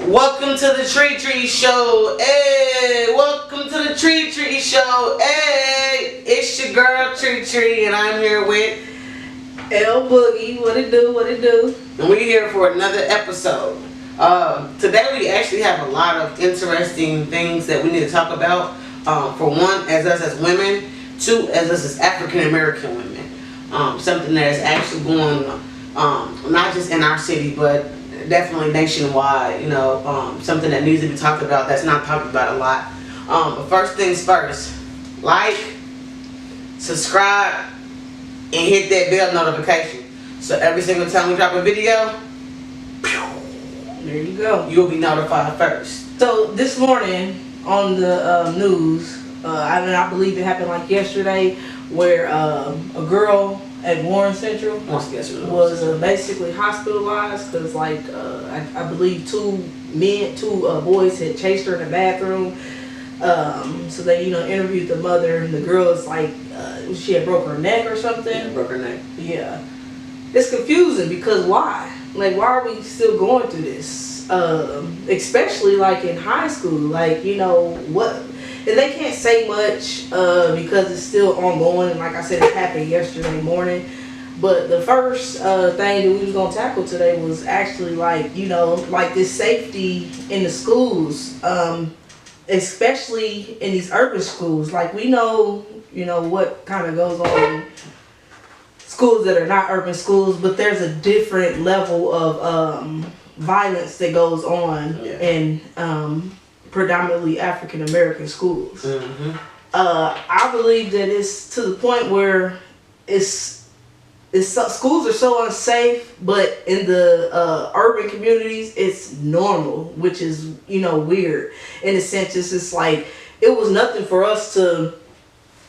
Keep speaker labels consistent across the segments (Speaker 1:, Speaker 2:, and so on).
Speaker 1: Welcome to the Tree Show. Hey, welcome to the Tree Show. Hey, it's your girl Tree, and I'm here with
Speaker 2: L Boogie. What it do?
Speaker 1: And we're here for another episode. Today we actually have a lot of interesting things that we need to talk about. For one, as us as women. Two, as us as African American women. Something that is actually going not just in our city, but definitely nationwide. Something that needs to be talked about that's not talked about a lot. But first things first, like, subscribe, and hit that bell notification. So every single time we drop a video,
Speaker 2: there you go.
Speaker 1: You'll be notified first.
Speaker 2: So this morning on the news, I believe it happened like yesterday, where a girl at Warren Central was basically hospitalized because, I believe two boys had chased her in the bathroom. So they, interviewed the mother, and the girl is like, she had broke her neck or something.
Speaker 1: Yeah, broke her neck.
Speaker 2: Yeah. It's confusing because why? Like, why are we still going through this? Especially like in high school, what? And they can't say much because it's still ongoing. And like I said, it happened yesterday morning. But the first thing that we was gonna tackle today was actually like this safety in the schools, especially in these urban schools. Like we know what kind of goes on in schools that are not urban schools, but there's a different level of violence that goes on in predominantly African American schools.
Speaker 1: Mm-hmm.
Speaker 2: I believe that it's to the point where schools are so unsafe, but in the urban communities it's normal, which is weird in a sense. It's just like it was nothing for us to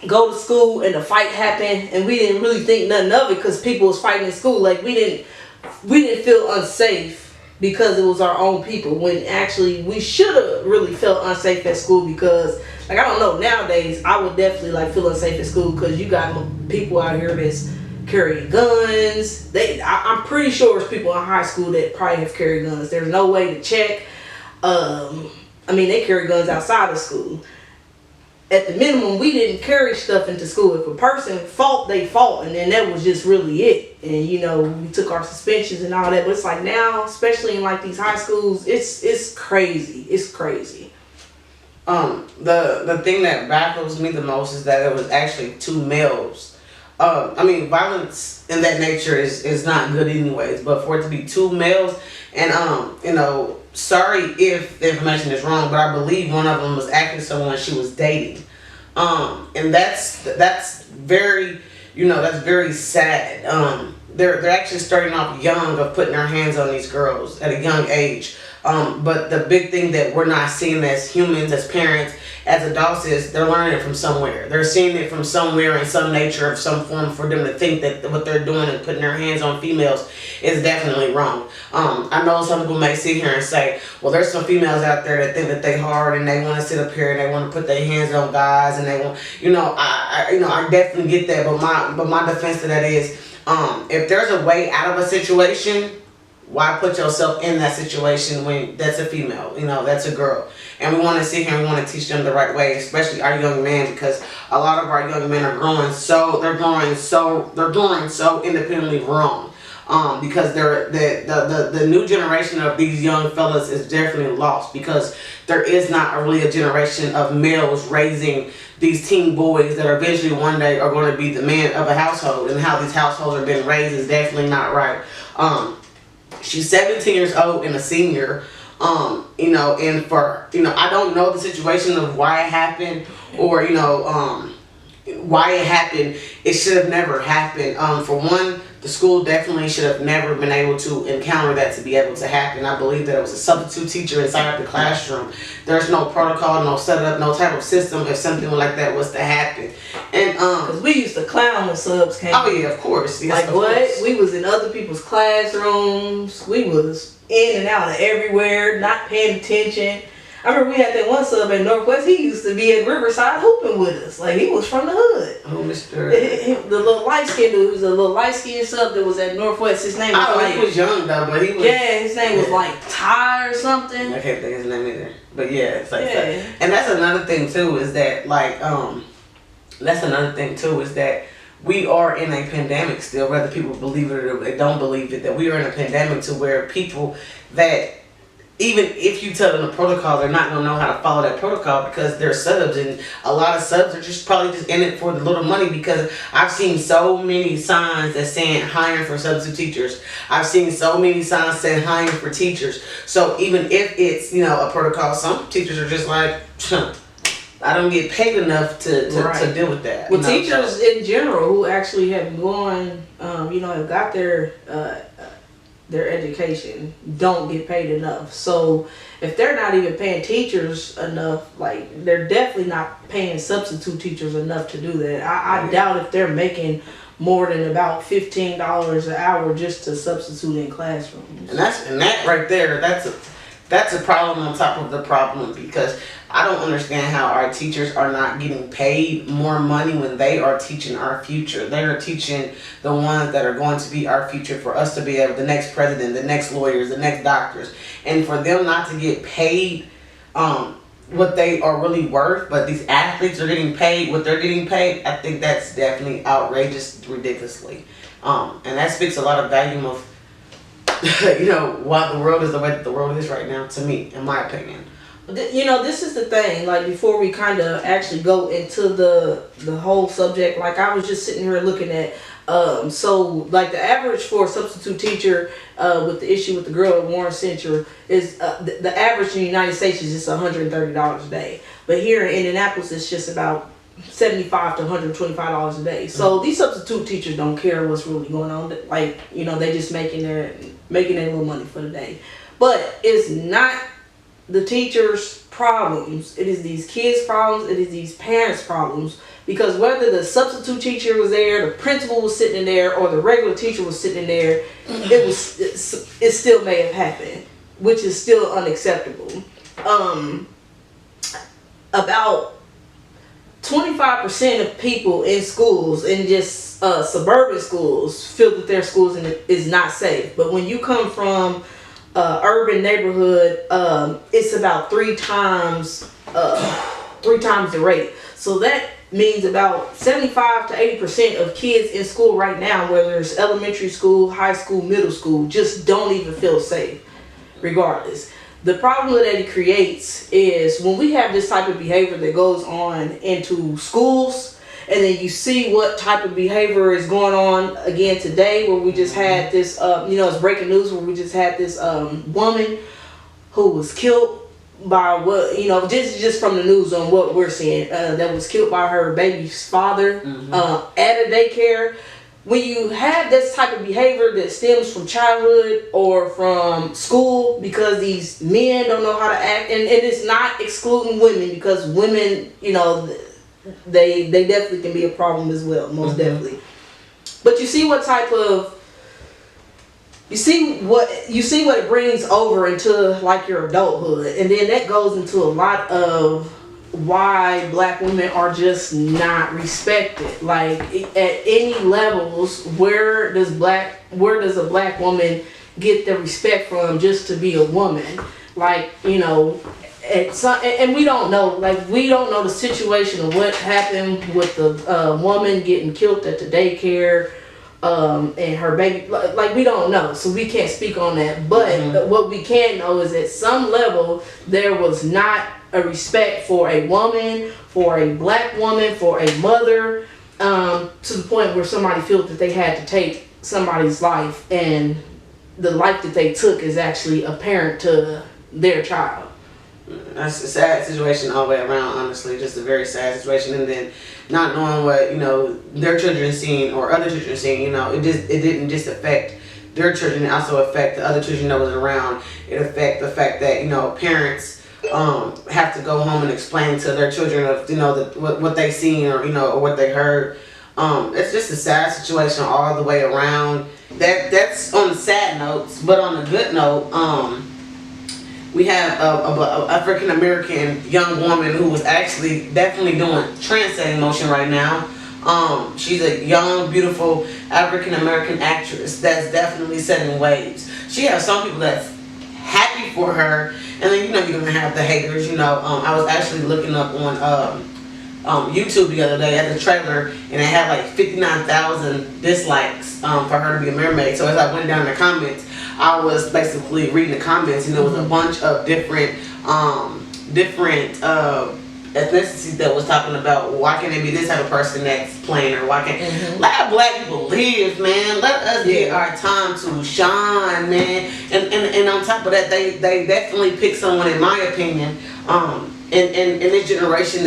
Speaker 2: go to school and the fight happened, and we didn't really think nothing of it because people was fighting in school. Like we didn't feel unsafe because it was our own people, when actually we should have really felt unsafe at school because, I don't know, nowadays I would definitely feel unsafe at school because you got people out here that's carrying guns. I'm pretty sure there's people in high school that probably have carried guns. There's no way to check. They carry guns outside of school. At the minimum, we didn't carry stuff into school. If a person fought, they fought, and then that was just really it. And we took our suspensions and all that. But it's like now, especially in these high schools, it's crazy. It's crazy.
Speaker 1: The thing that baffles me the most is that it was actually two males. Violence in that nature is not good anyways. But for it to be two males, and sorry if the information is wrong, but I believe one of them was actually someone she was dating. And that's very, that's very sad. They're actually starting off young of putting their hands on these girls at a young age. But the big thing that we're not seeing as humans, as parents, as adults is they're learning it from somewhere. They're seeing it from somewhere in some nature of some form for them to think that what they're doing and putting their hands on females is definitely wrong. I know some people may sit here and say, well, there's some females out there that think that they hard and they want to sit up here and they want to put their hands on guys and they want, I definitely get that. But my defense to that is, if there's a way out of a situation, why put yourself in that situation when that's a female, that's a girl. And we want to sit here and we want to teach them the right way, especially our young men, because a lot of our young men are growing so independently wrong. Because the new generation of these young fellas is definitely lost, because there is not really a generation of males raising these teen boys that eventually one day are going to be the man of a household, and how these households are being raised is definitely not right. She's 17 years old and a senior, and for, I don't know the situation of why it happened or, why it happened. It should have never happened. For one, the school definitely should have never been able to encounter that to be able to happen. I believe that it was a substitute teacher inside of the classroom. There's no protocol, no setup, no type of system if something like that was to happen. And
Speaker 2: because we used to clown when subs came.
Speaker 1: Oh yeah, of course. Yes,
Speaker 2: of course. We was in other people's classrooms. We was in and out of everywhere, not paying attention. I remember we had that one sub at Northwest. He used to be at Riverside hooping with us. Like, he was from the hood.
Speaker 1: Oh, Mr.
Speaker 2: The little light skinned dude, he was a little light skinned sub that was at Northwest. His name was
Speaker 1: he was young though, but he was.
Speaker 2: Yeah, his name was like Ty or something.
Speaker 1: I can't think of his name either. But yeah, it's like that. And that's another thing too, is that we are in a pandemic still, whether people believe it or they don't believe it, that we are in a pandemic to where people that, even if you tell them the protocol, they're not going to know how to follow that protocol because they're subs, and a lot of subs are just probably just in it for the little money, because I've seen so many signs that saying hiring for substitute teachers. I've seen so many signs saying hiring for teachers. So even if it's, a protocol, some teachers are just like, I don't get paid enough to deal with that.
Speaker 2: Well, teachers in general who actually have gone, have got their education don't get paid enough. So if they're not even paying teachers enough, like, they're definitely not paying substitute teachers enough to do that. I doubt if they're making more than about $15 an hour just to substitute in classrooms.
Speaker 1: And that right there, that's a problem on top of the problem, because I don't understand how our teachers are not getting paid more money when they are teaching our future. They are teaching the ones that are going to be our future, for us to be able, the next president, the next lawyers, the next doctors. And for them not to get paid what they are really worth, but these athletes are getting paid what they're getting paid, I think that's definitely outrageous, ridiculously. And that speaks a lot of volume of, why the world is the way that the world is right now, to me, in my opinion.
Speaker 2: This is the thing, like, before we kind of actually go into the whole subject, like, I was just sitting here looking at, so, like, the average for a substitute teacher, with the issue with the girl at Warren Central, is, the average in the United States is just $130 a day. But here in Indianapolis, it's just about $75 to $125 a day. So these substitute teachers don't care what's really going on. Like, they just making their little money for the day. But it's not the teachers' problems. It is these kids' problems. It is these parents' problems. Because whether the substitute teacher was there, the principal was sitting there, or the regular teacher was sitting there, it still may have happened, which is still unacceptable. About 25% of people in schools, in just suburban schools, feel that their schools is not safe. But when you come from urban neighborhood, it's about three times the rate. So that means about 75 to 80% of kids in school right now, whether it's elementary school, high school, middle school, just don't even feel safe, regardless. The problem that it creates is when we have this type of behavior that goes on into schools, and then you see what type of behavior is going on again today, where we just had this, it's breaking news, where we just had this woman who was killed by just from the news on what we're seeing, that was killed by her baby's father at a daycare. When you have this type of behavior that stems from childhood or from school, because these men don't know how to act, and it's not excluding women, because women, they definitely can be a problem as well, most definitely. But you see what it brings over into, like, your adulthood, and then that goes into a lot of why black women are just not respected. Like, at any levels, where does a black woman get the respect from just to be a woman? Like, and we don't know, the situation of what happened with the woman getting killed at the daycare, and her baby, like, we don't know, so we can't speak on that. But what we can know is at some level there was not a respect for a woman, for a black woman, for a mother, to the point where somebody feels that they had to take somebody's life, and the life that they took is actually apparent to their child.
Speaker 1: That's a sad situation all the way around, honestly. Just a very sad situation. And then not knowing what, their children seen or other children seen, it didn't just affect their children, it also affect the other children that was around. It affect the fact that, parents have to go home and explain to their children of, what they seen or, or what they heard. It's just a sad situation all the way around. That's on the sad notes, but on a good note, we have a African American young woman who is actually definitely doing trendsetting motion right now. She's a young, beautiful African American actress that's definitely setting waves. She has some people that's happy for her, and then you're gonna have the haters. I was actually looking up on YouTube the other day at the trailer, and it had like 59,000 dislikes for her to be a mermaid. So as I went down the comments, I was basically reading the comments, and there was a bunch of different ethnicities that was talking about, why can't it be this type of person that's playing, or why can't let black people live, man. Let us get our time to shine, man. And on top of that, they definitely pick someone, in my opinion, in this generation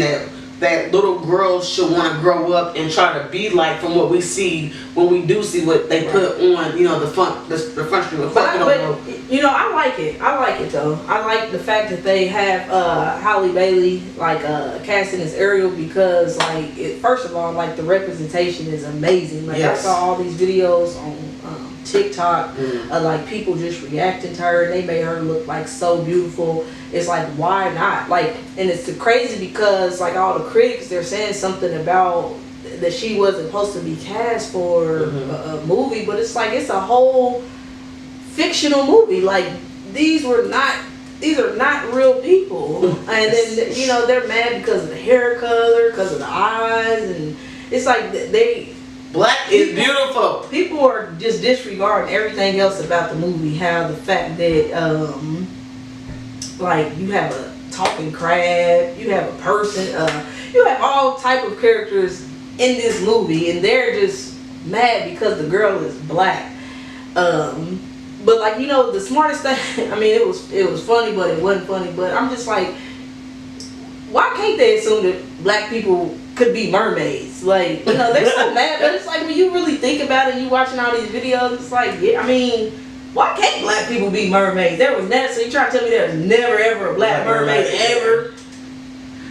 Speaker 1: that little girls should want to grow up and try to be like, from what we see when we do see what they put on, the front stream.
Speaker 2: But I like it. I like it though. I like the fact that they have Halle Bailey casting as Ariel, because first of all, the representation is amazing. I saw all these videos on TikTok, people just reacting to her, and they made her look so beautiful. It's why not? And it's crazy because all the critics, they're saying something about that she wasn't supposed to be cast for a movie, but it's it's a whole fictional movie. These are not real people. And then they're mad because of the hair color, because of the eyes, and it's
Speaker 1: black is beautiful.
Speaker 2: People are just disregarding everything else about the movie. How the fact that you have a talking crab, you have a person, you have all type of characters in this movie, and they're just mad because the girl is black. But the smartest thing, I mean, it was funny, but it wasn't funny. But I'm just why can't they assume that black people could be mermaids? They're so mad, but it's when you really think about it, and you watching all these videos, it's why can't black people be mermaids? There was never, so you trying to tell me there's never ever a black mermaid ever?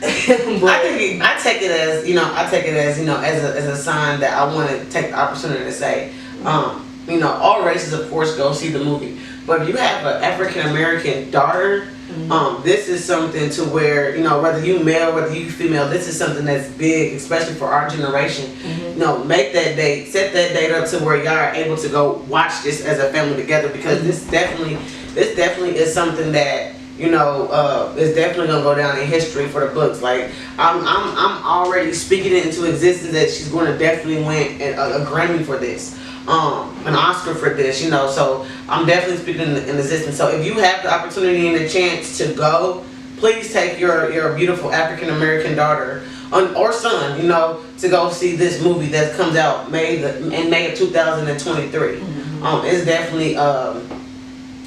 Speaker 1: I take it as as a sign that I want to take the opportunity to say, all races of course go see the movie, but if you have an African American daughter, this is something to where whether you male, whether you female, this is something that's big, especially for our generation. Make that date, set that date up to where y'all are able to go watch this as a family together, because this definitely is something that is definitely gonna go down in history for the books. I'm already speaking it into existence that she's going to definitely win a Grammy for this, an Oscar for this. So I'm definitely speaking in existence. So if you have the opportunity and the chance to go, please take your beautiful African American daughter or son, to go see this movie that comes out in May of 2023. It's definitely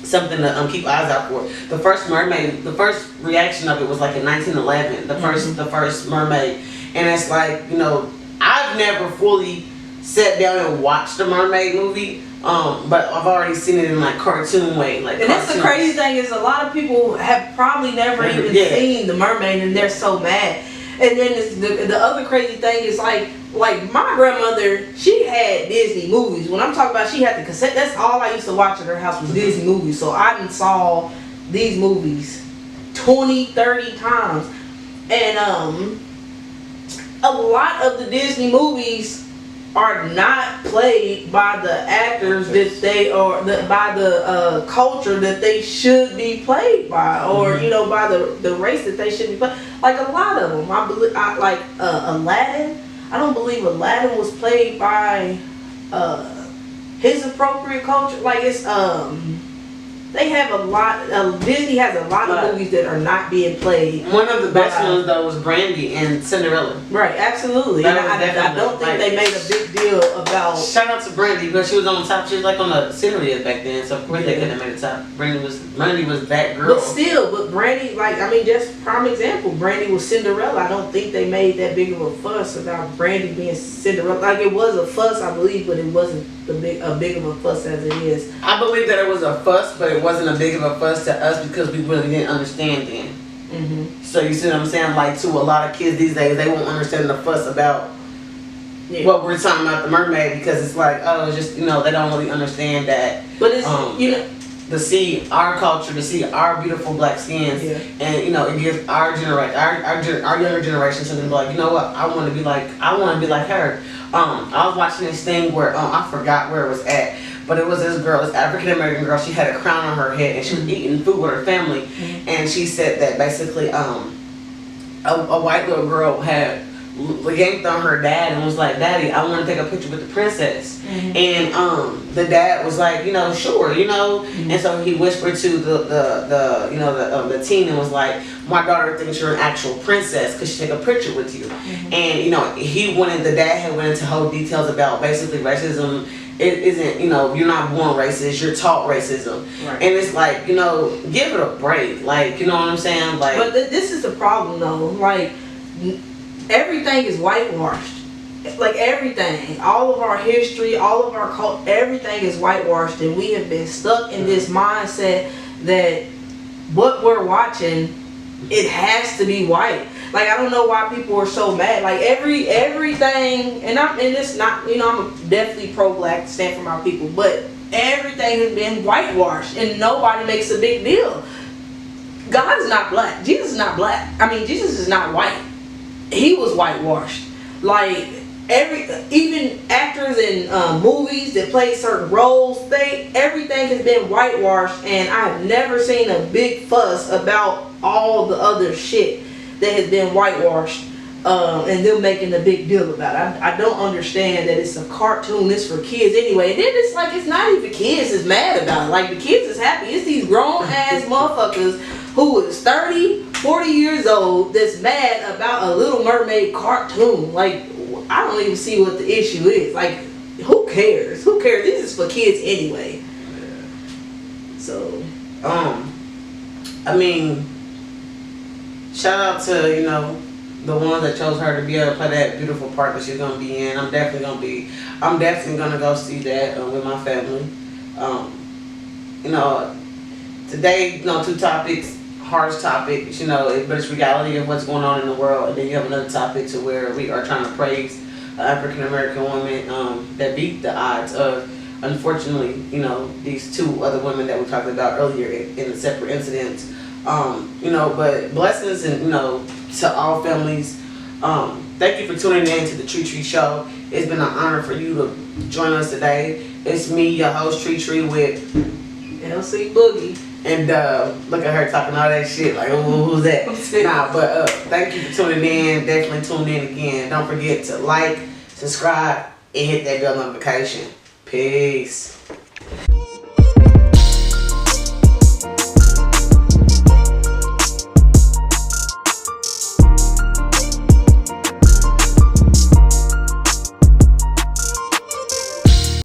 Speaker 1: something to keep eyes out for. The first mermaid, the first reaction of it was in 1911. The first mermaid, and it's I've never fully sat down and watched the mermaid movie, but I've already seen it in cartoon way.
Speaker 2: And that's the crazy thing, is a lot of people have probably never even seen the mermaid, and they're so mad. And then the other crazy thing is my grandmother, she had Disney movies. When I'm talking about she had the cassette, that's all I used to watch at her house was Disney movies. So I done saw these movies 20, 30 times. And a lot of the Disney movies are not played by the actors that they are, by the culture that they should be played by, or by the race that they should be played. A lot of them, Aladdin. I don't believe Aladdin was played by his appropriate culture. They have a lot. Disney has a lot of movies that are not being played.
Speaker 1: One of the best ones though was Brandy and Cinderella.
Speaker 2: Right, absolutely. And I don't think they made a big deal about.
Speaker 1: Shout out to Brandy, because she was on top. She was on the scenery back then, so of course they couldn't have made the top. Brandy was that girl.
Speaker 2: But Brandy, just prime example. Brandy was Cinderella. I don't think they made that big of a fuss about Brandy being Cinderella. It was a fuss, I believe, but it wasn't a big of a fuss as it is.
Speaker 1: I believe that it was a fuss, but it wasn't a big of a fuss to us because we really didn't understand then. So you see what I'm saying? To a lot of kids these days, they won't understand the fuss about what we're talking about the mermaid, because it's it's just they don't really understand that.
Speaker 2: But it's
Speaker 1: to see our culture, to see our beautiful black skins, and you know, it gives our generation, our younger generation something to be like, you know what, I want to be like her. I was watching this thing where I forgot where it was at, but it was this girl, this African American girl. She had a crown on her head, and she was eating food with her family, and she said that basically, a white little girl had yanked on her dad and was like, "Daddy, I want to take a picture with the princess." And the dad was like, you know, sure, you know. And so he whispered to the teen and was like, "My daughter thinks you're an actual princess. Could she take a picture with you?" And you know, the dad had went into whole details about basically racism. It isn't, you know, you're not born racist, you're taught racism. Right. And it's like, you know, give it a break. Like, you know what I'm saying? Like,
Speaker 2: but this is the problem though. Like, everything is whitewashed. Like everything, all of our history, all of our culture, everything is whitewashed, and we have been stuck in this mindset that what we're watching, it has to be white. Like, I don't know why people are so mad. Like everything, and it's not, you know, I'm definitely pro-black, stand for my people, but everything has been whitewashed, and nobody makes a big deal. God is not black. Jesus is not black. I mean, Jesus is not white. He was whitewashed. Like even actors in movies that play certain roles, everything has been whitewashed, and I've never seen a big fuss about all the other shit that has been whitewashed, and them making a big deal about it. I don't understand that it's a cartoon, it's for kids anyway. And then it's like, it's not even kids is mad about it. Like, the kids is happy. It's these grown ass motherfuckers who is 30, 40 years old that's mad about a Little Mermaid cartoon. Like, I don't even see what the issue is. Like, who cares? Who cares? This is for kids anyway. So,
Speaker 1: I mean, shout out to, you know, the ones that chose her to be able to play that beautiful part that she's gonna be in. I'm definitely gonna go see that with my family. You know, today, you know, two topics, harsh topics, you know, but it's reality of what's going on in the world. And then you have another topic to where we are trying to praise African American women that beat the odds of, unfortunately, you know, these two other women that we talked about earlier in the separate incidents. You know, but blessings, and you know, to all families. Thank you for tuning in to the Tree Tree Show. It's been an honor for you to join us today. It's me, your host, Tree Tree, with
Speaker 2: LC Boogie.
Speaker 1: And look at her talking all that shit. Like, who's that? Nah, but thank you for tuning in. Definitely tune in again. Don't forget to like, subscribe, and hit that bell notification. Peace.